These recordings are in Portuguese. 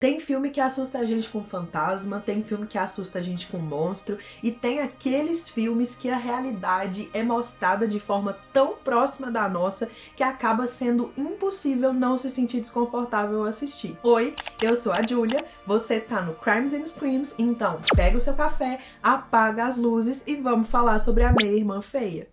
Tem filme que assusta a gente com fantasma, tem filme que assusta a gente com monstro, e tem aqueles filmes que a realidade é mostrada de forma tão próxima da nossa que acaba sendo impossível não se sentir desconfortável ao assistir. Oi, eu sou a Júlia, você tá no Crimes and Screams, então pega o seu café, apaga as luzes e vamos falar sobre a Minha Irmã Feia.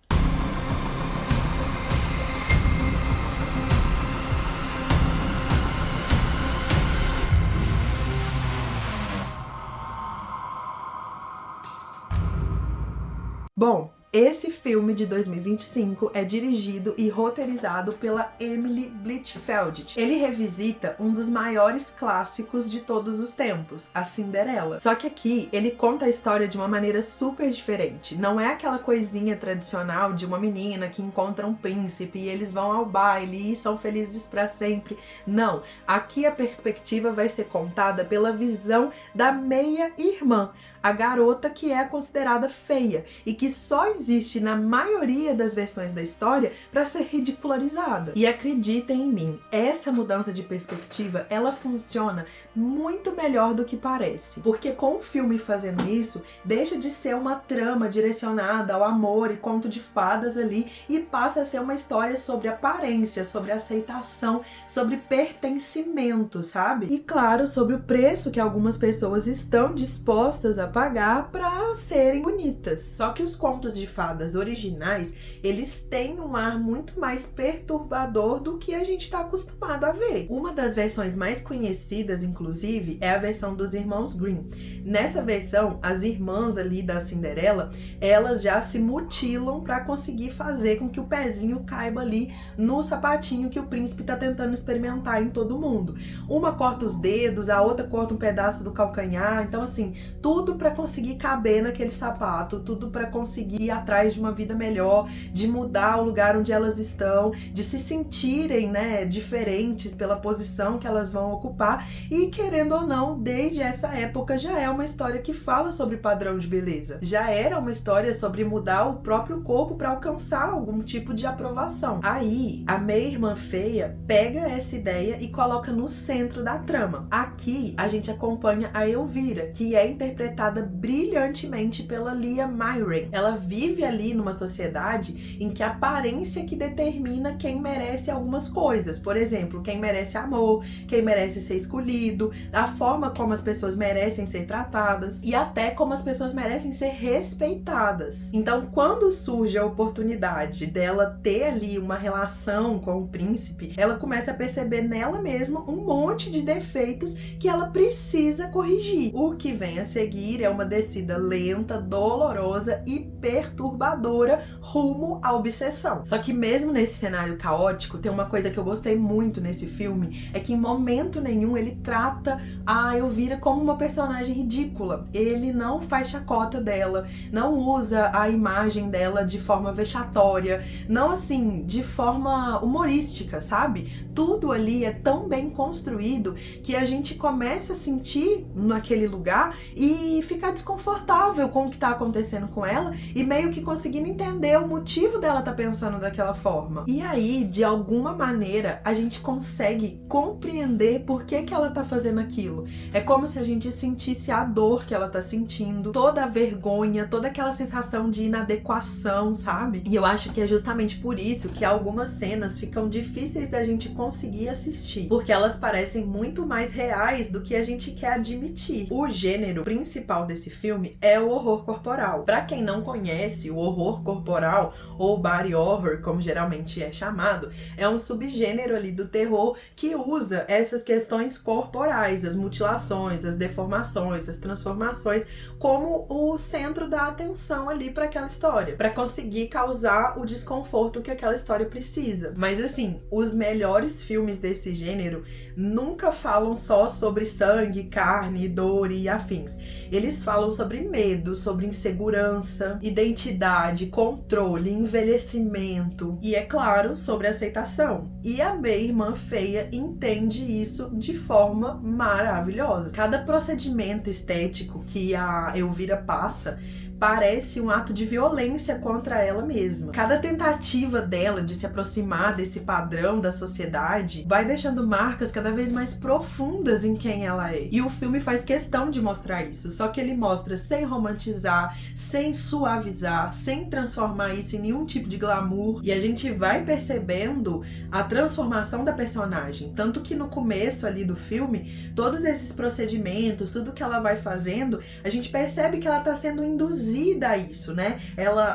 Bom, esse filme de 2025 é dirigido e roteirizado pela Emily Blichfeld. Ele revisita um dos maiores clássicos de todos os tempos, a Cinderela. Só que aqui ele conta a história de uma maneira super diferente. Não é aquela coisinha tradicional de uma menina que encontra um príncipe e eles vão ao baile e são felizes para sempre. Não, aqui a perspectiva vai ser contada pela visão da meia-irmã, a garota que é considerada feia e que só existe na maioria das versões da história para ser ridicularizada. E acreditem em mim, essa mudança de perspectiva, ela funciona muito melhor do que parece. Porque com o filme fazendo isso, deixa de ser uma trama direcionada ao amor e conto de fadas ali e passa a ser uma história sobre aparência, sobre aceitação, sobre pertencimento, sabe? E claro, sobre o preço que algumas pessoas estão dispostas a pagar para serem bonitas. Só que os contos de fadas originais, eles têm um ar muito mais perturbador do que a gente está acostumado a ver. Uma das versões mais conhecidas, inclusive, é a versão dos irmãos Grimm. Nessa versão, as irmãs ali da Cinderela, elas já se mutilam para conseguir fazer com que o pezinho caiba ali no sapatinho que o príncipe tá tentando experimentar em todo mundo. Uma corta os dedos, a outra corta um pedaço do calcanhar, então assim, tudo para conseguir caber naquele sapato, tudo para conseguir ir atrás de uma vida melhor, de mudar o lugar onde elas estão, de se sentirem, né, diferentes pela posição que elas vão ocupar. E querendo ou não, desde essa época já é uma história que fala sobre padrão de beleza. Já era uma história sobre mudar o próprio corpo para alcançar algum tipo de aprovação. Aí, a meia-irmã feia pega essa ideia e coloca no centro da trama. Aqui, a gente acompanha a Elvira, que é interpretada brilhantemente pela Lia Myren. Ela vive ali numa sociedade em que a aparência que determina quem merece algumas coisas. Por exemplo, quem merece amor, quem merece ser escolhido, a forma como as pessoas merecem ser tratadas e até como as pessoas merecem ser respeitadas. Então, quando surge a oportunidade dela ter ali uma relação com o príncipe, ela começa a perceber nela mesma um monte de defeitos que ela precisa corrigir. O que vem a seguir é uma descida lenta, dolorosa e perturbadora rumo à obsessão. Só que mesmo nesse cenário caótico, tem uma coisa que eu gostei muito nesse filme, é que em momento nenhum ele trata a Elvira como uma personagem ridícula. Ele não faz chacota dela, não usa a imagem dela de forma vexatória, não assim, de forma humorística, sabe? Tudo ali é tão bem construído que a gente começa a sentir naquele lugar e ficar desconfortável com o que tá acontecendo com ela e meio que conseguindo entender o motivo dela tá pensando daquela forma. E aí, de alguma maneira, a gente consegue compreender por que ela tá fazendo aquilo. É como se a gente sentisse a dor que ela tá sentindo, toda a vergonha, toda aquela sensação de inadequação, sabe? E eu acho que é justamente por isso que algumas cenas ficam difíceis da gente conseguir assistir, porque elas parecem muito mais reais do que a gente quer admitir. O gênero principal desse filme é o horror corporal. Pra quem não conhece, o horror corporal, ou body horror, como geralmente é chamado, é um subgênero ali do terror que usa essas questões corporais, as mutilações, as deformações, as transformações, como o centro da atenção ali para aquela história, para conseguir causar o desconforto que aquela história precisa. Mas assim, os melhores filmes desse gênero nunca falam só sobre sangue, carne, dor e afins. Eles falam sobre medo, sobre insegurança, identidade, controle, envelhecimento e, é claro, sobre aceitação. E a meia-irmã feia entende isso de forma maravilhosa. Cada procedimento estético que a Elvira passa parece um ato de violência contra ela mesma. Cada tentativa dela de se aproximar desse padrão da sociedade vai deixando marcas cada vez mais profundas em quem ela é. E o filme faz questão de mostrar isso, só que ele mostra sem romantizar, sem suavizar, sem transformar isso em nenhum tipo de glamour. E a gente vai percebendo a transformação da personagem. Tanto que no começo ali do filme, todos esses procedimentos, tudo que ela vai fazendo, a gente percebe que ela tá sendo induzida a isso, né?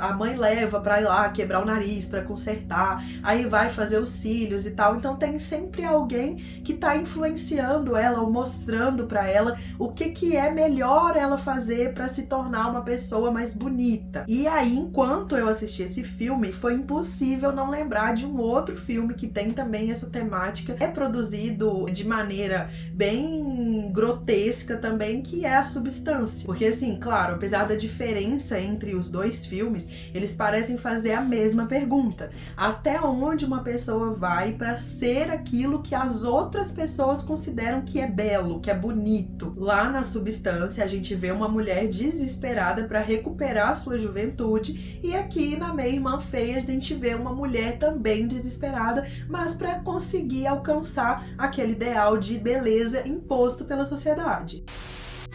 A mãe leva pra ir lá quebrar o nariz, pra consertar, aí vai fazer os cílios e tal. Então tem sempre alguém que tá influenciando ela, ou mostrando pra ela o que é melhor ela fazer pra se tornar uma pessoa mais bonita. E aí, enquanto eu assisti esse filme, foi impossível não lembrar de um outro filme que tem também essa temática, é produzido de maneira bem grotesca também, que é A Substância. Porque assim, claro, apesar da diferença entre os dois filmes, eles parecem fazer a mesma pergunta: até onde uma pessoa vai para ser aquilo que as outras pessoas consideram que é belo, que é bonito? Lá na Substância, a gente vê uma mulher desesperada para recuperar sua juventude, e aqui na Minha Irmã Feia a gente vê uma mulher também desesperada, mas para conseguir alcançar aquele ideal de beleza imposto pela sociedade.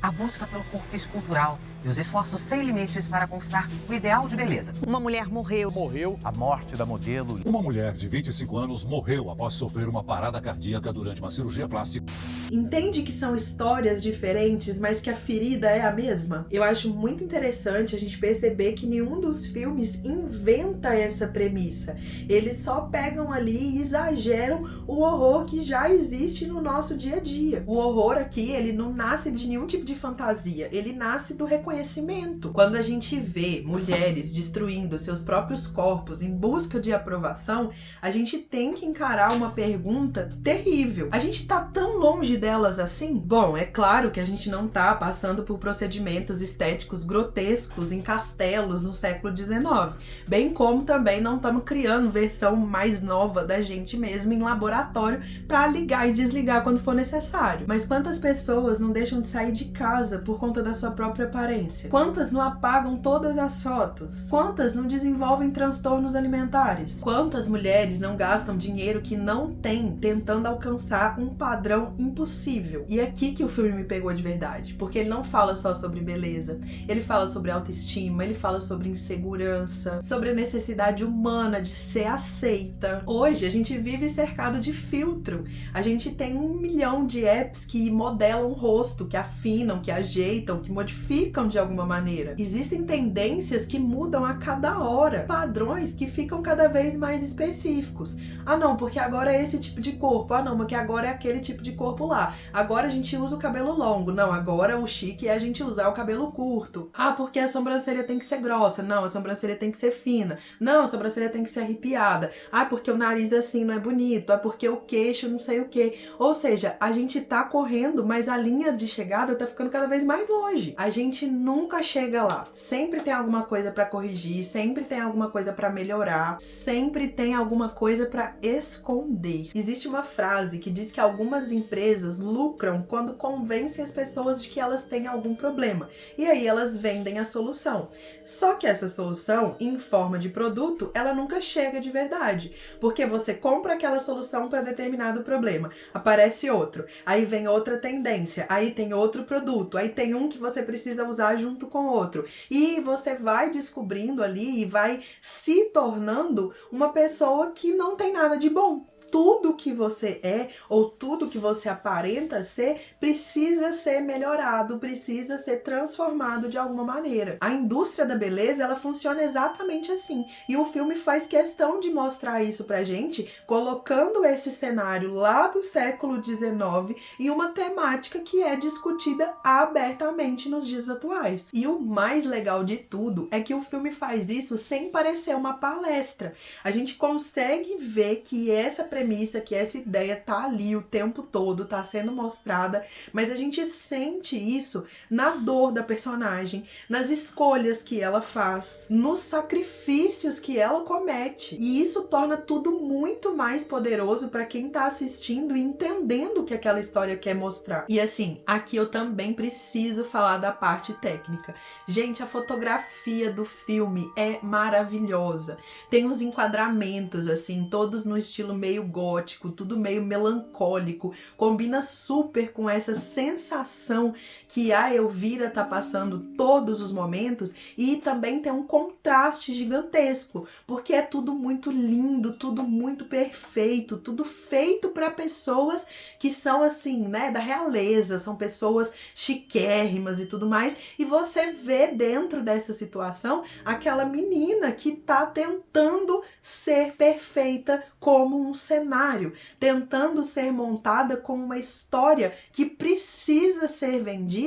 A busca pelo corpo escultural e os esforços sem limites para conquistar o ideal de beleza. Uma mulher morreu. A morte da modelo. Uma mulher de 25 anos morreu após sofrer uma parada cardíaca durante uma cirurgia plástica. Entende que são histórias diferentes, mas que a ferida é a mesma? Eu acho muito interessante a gente perceber que nenhum dos filmes inventa essa premissa. Eles só pegam ali e exageram o horror que já existe no nosso dia a dia. O horror aqui, ele não nasce de nenhum tipo de fantasia, ele nasce do reconhecimento. Quando a gente vê mulheres destruindo seus próprios corpos em busca de aprovação, a gente tem que encarar uma pergunta terrível. A gente tá tão longe delas assim? Bom, é claro que a gente não tá passando por procedimentos estéticos grotescos em castelos no século XIX, bem como também não estamos criando versão mais nova da gente mesmo em laboratório para ligar e desligar quando for necessário. Mas quantas pessoas não deixam de sair de casa por conta da sua própria aparência? Quantas não apagam todas as fotos? Quantas não desenvolvem transtornos alimentares? Quantas mulheres não gastam dinheiro que não têm tentando alcançar um padrão impossível? E é aqui que o filme me pegou de verdade, porque ele não fala só sobre beleza, ele fala sobre autoestima, ele fala sobre insegurança, sobre a necessidade humana de ser aceita. Hoje a gente vive cercado de filtro, a gente tem 1 milhão de apps que modelam o rosto, que afinam, que ajeitam, que modificam de alguma maneira. Existem tendências que mudam a cada hora, padrões que ficam cada vez mais específicos. Ah não, porque agora é esse tipo de corpo, ah não, porque agora é aquele tipo de corpo lá, agora a gente usa o cabelo longo, não, agora o chique é a gente usar o cabelo curto. Ah, porque a sobrancelha tem que ser grossa, não, a sobrancelha tem que ser fina, não, a sobrancelha tem que ser arrepiada, ah, porque o nariz assim não é bonito, ah, porque o queixo não sei o que. Ou seja, a gente tá correndo, mas a linha de chegada tá ficando cada vez mais longe. A gente nunca chega lá. Sempre tem alguma coisa pra corrigir, sempre tem alguma coisa pra melhorar, sempre tem alguma coisa pra esconder. Existe uma frase que diz que algumas empresas lucram quando convencem as pessoas de que elas têm algum problema, e aí elas vendem a solução. Só que essa solução, em forma de produto, ela nunca chega de verdade, porque você compra aquela solução para determinado problema, aparece outro, aí vem outra tendência, aí tem outro produto, aí tem um que você precisa usar junto com outro, e você vai descobrindo ali e vai se tornando uma pessoa que não tem nada de bom. Tudo que você é, ou tudo que você aparenta ser, precisa ser melhorado, precisa ser transformado de alguma maneira. A indústria da beleza, ela funciona exatamente assim. E o filme faz questão de mostrar isso pra gente, colocando esse cenário lá do século XIX e uma temática que é discutida abertamente nos dias atuais. E o mais legal de tudo é que o filme faz isso sem parecer uma palestra. A gente consegue ver que essa premissa, que essa ideia tá ali o tempo todo, tá sendo mostrada, mas a gente sente isso na dor da personagem, nas escolhas que ela faz, nos sacrifícios que ela comete. E isso torna tudo muito mais poderoso para quem tá assistindo e entendendo o que aquela história quer mostrar. E assim, aqui eu também preciso falar da parte técnica. Gente, a fotografia do filme é maravilhosa. Tem uns enquadramentos, assim, todos no estilo meio gótico, tudo meio melancólico. Combina super com essa sensação que a Elvira tá passando todos os momentos, e também tem um contraste gigantesco, porque é tudo muito lindo, tudo muito perfeito, tudo feito para pessoas que são assim, né, da realeza, são pessoas chiquérrimas e tudo mais, e você vê dentro dessa situação aquela menina que tá tentando ser perfeita como um cenário, tentando ser montada como uma história que precisa ser vendida,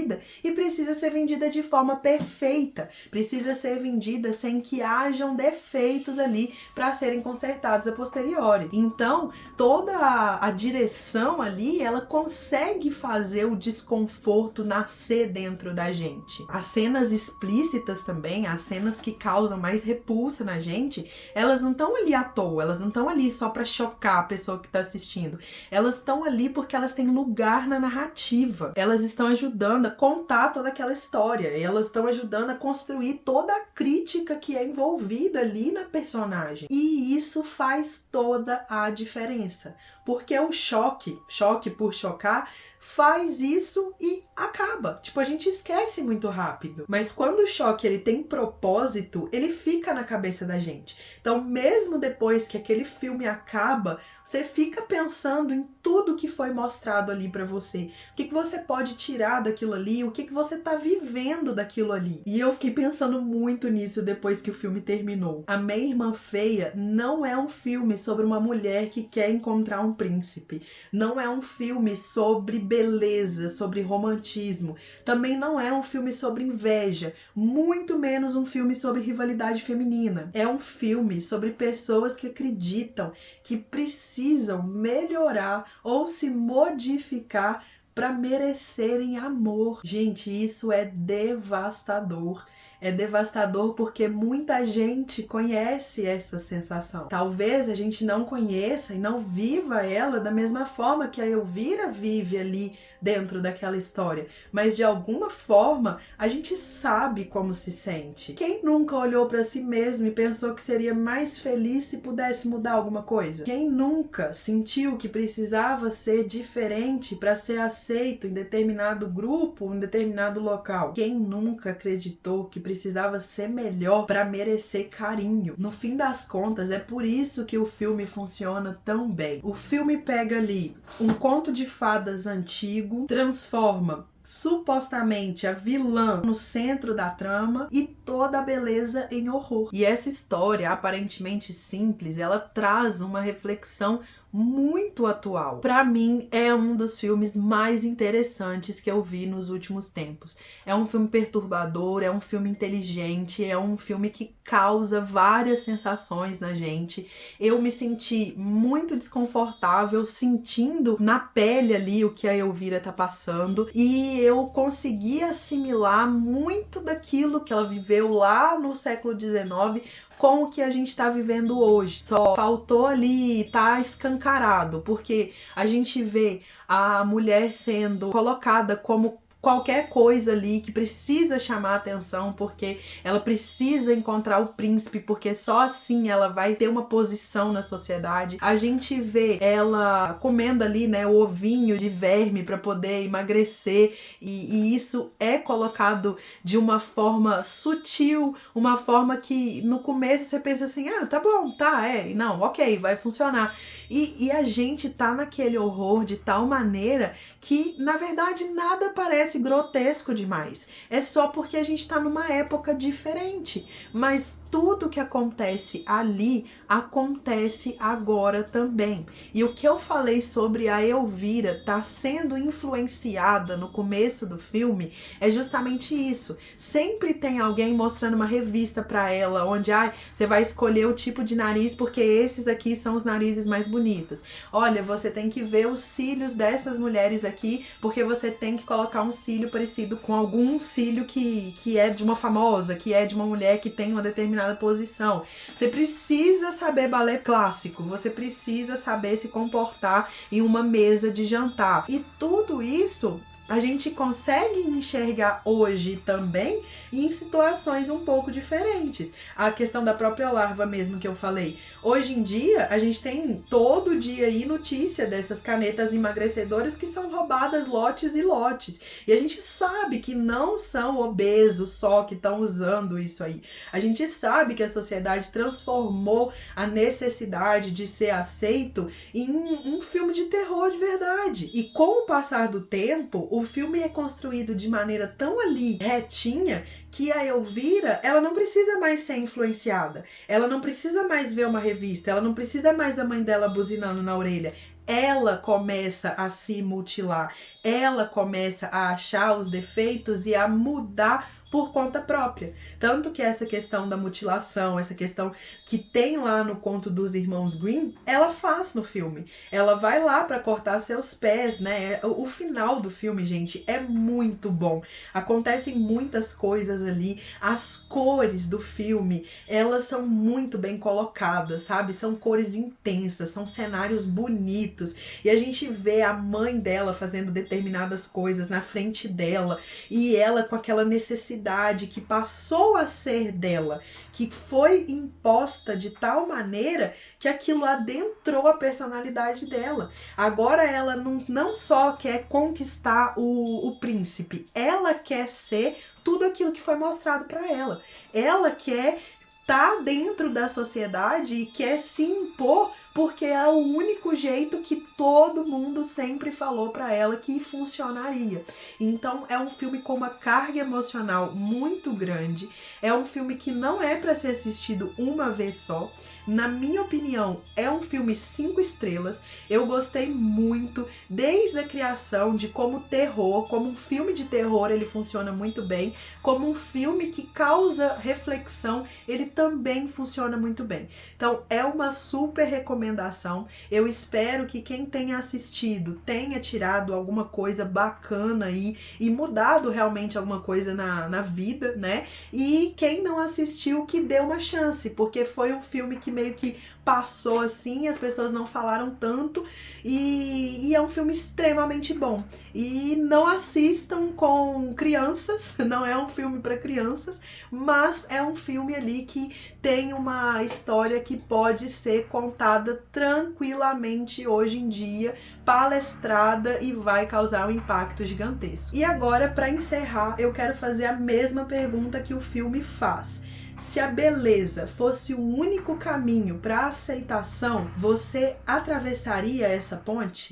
e precisa ser vendida de forma perfeita, precisa ser vendida sem que hajam defeitos ali para serem consertados a posteriori. Então, toda a direção ali, ela consegue fazer o desconforto nascer dentro da gente. As cenas explícitas também, as cenas que causam mais repulsa na gente, elas não estão ali à toa, elas não estão ali só para chocar a pessoa que está assistindo. Elas estão ali porque elas têm lugar na narrativa. Elas estão ajudando a contar toda aquela história. Elas estão ajudando a construir toda a crítica que é envolvida ali na personagem. E isso faz toda a diferença. Porque o choque por chocar, faz isso e acaba. Tipo, a gente esquece muito rápido. Mas quando o choque ele tem propósito, ele fica na cabeça da gente. Então, mesmo depois que aquele filme acaba, você fica pensando em tudo que foi mostrado ali pra você. O que você pode tirar daquilo ali, o que você tá vivendo daquilo ali. E eu fiquei pensando muito nisso depois que o filme terminou. A Minha Irmã Feia não é um filme sobre uma mulher que quer encontrar um príncipe. Não é um filme sobre beleza, sobre romantismo. Também não é um filme sobre inveja. Muito menos um filme sobre rivalidade feminina. É um filme sobre pessoas que acreditam que precisam melhorar ou se modificar para merecerem amor. Gente, isso é devastador. É devastador porque muita gente conhece essa sensação. Talvez a gente não conheça e não viva ela da mesma forma que a Elvira vive ali dentro daquela história. Mas de alguma forma a gente sabe como se sente. Quem nunca olhou para si mesmo e pensou que seria mais feliz se pudesse mudar alguma coisa? Quem nunca sentiu que precisava ser diferente para ser aceito em determinado grupo, em determinado local? Quem nunca acreditou que precisava ser melhor para merecer carinho? No fim das contas, é por isso que o filme funciona tão bem. O filme pega ali um conto de fadas antigo, transforma supostamente a vilã no centro da trama e toda a beleza em horror. E essa história, aparentemente simples, ela traz uma reflexão muito atual. Para mim, é um dos filmes mais interessantes que eu vi nos últimos tempos. É um filme perturbador, é um filme inteligente, é um filme que causa várias sensações na gente. Eu me senti muito desconfortável, sentindo na pele ali o que a Elvira tá passando, e eu consegui assimilar muito daquilo que ela viveu lá no século XIX com o que a gente tá vivendo hoje. Só faltou ali tá escancarado, porque a gente vê a mulher sendo colocada como qualquer coisa ali que precisa chamar atenção, porque ela precisa encontrar o príncipe, porque só assim ela vai ter uma posição na sociedade. A gente vê ela comendo ali, né, o ovinho de verme para poder emagrecer, e isso é colocado de uma forma sutil, uma forma que no começo você pensa assim, ah, tá bom, tá, não, ok, vai funcionar. E a gente tá naquele horror de tal maneira que, na verdade, nada parece parece grotesco demais. É só porque a gente tá numa época diferente. Mas tudo que acontece ali acontece agora também. E o que eu falei sobre a Elvira tá sendo influenciada no começo do filme é justamente isso. Sempre tem alguém mostrando uma revista pra ela, onde você vai escolher o tipo de nariz porque esses aqui são os narizes mais bonitos. Olha, você tem que ver os cílios dessas mulheres aqui porque você tem que colocar um cílio parecido com algum cílio que é de uma famosa, que é de uma mulher que tem uma determinada posição. Você precisa saber balé clássico, você precisa saber se comportar em uma mesa de jantar. E tudo isso a gente consegue enxergar hoje também em situações um pouco diferentes. A questão da própria larva mesmo que eu falei. Hoje em dia, a gente tem todo dia aí notícia dessas canetas emagrecedoras que são roubadas lotes e lotes. E a gente sabe que não são obesos só que estão usando isso aí. A gente sabe que a sociedade transformou a necessidade de ser aceito em um filme de terror de verdade. E com o passar do tempo, o filme é construído de maneira tão ali retinha que a Elvira, ela não precisa mais ser influenciada. Ela não precisa mais ver uma revista, ela não precisa mais da mãe dela buzinando na orelha. Ela começa a se mutilar, ela começa a achar os defeitos e a mudar por conta própria. Tanto que essa questão da mutilação, essa questão que tem lá no conto dos irmãos Grimm, ela faz no filme. Ela vai lá para cortar seus pés, né? O final do filme, gente, é muito bom. Acontecem muitas coisas ali. As cores do filme, elas são muito bem colocadas, sabe? São cores intensas, são cenários bonitos. E a gente vê a mãe dela fazendo determinadas coisas na frente dela e ela com aquela necessidade que passou a ser dela, que foi imposta de tal maneira que aquilo adentrou a personalidade dela. Agora ela não só quer conquistar o príncipe, ela quer ser tudo aquilo que foi mostrado para ela. Ela quer tá dentro da sociedade e quer se impor porque é o único jeito que todo mundo sempre falou pra ela que funcionaria. Então é um filme com uma carga emocional muito grande, é um filme que não é pra ser assistido uma vez só. Na minha opinião, é um filme 5 estrelas. Eu gostei muito, desde a criação de como terror, como um filme de terror ele funciona muito bem, como um filme que causa reflexão, ele também funciona muito bem. Então é uma super recomendação. Eu espero que quem tenha assistido tenha tirado alguma coisa bacana aí e mudado realmente alguma coisa na vida, né? E quem não assistiu, que dê uma chance, porque foi um filme que meio que passou assim, as pessoas não falaram tanto e é um filme extremamente bom. E não assistam com crianças, não é um filme para crianças, mas é um filme ali que tem uma história que pode ser contada tranquilamente hoje em dia, palestrada e vai causar um impacto gigantesco. E agora, para encerrar, eu quero fazer a mesma pergunta que o filme faz. Se a beleza fosse o único caminho para a aceitação, você atravessaria essa ponte?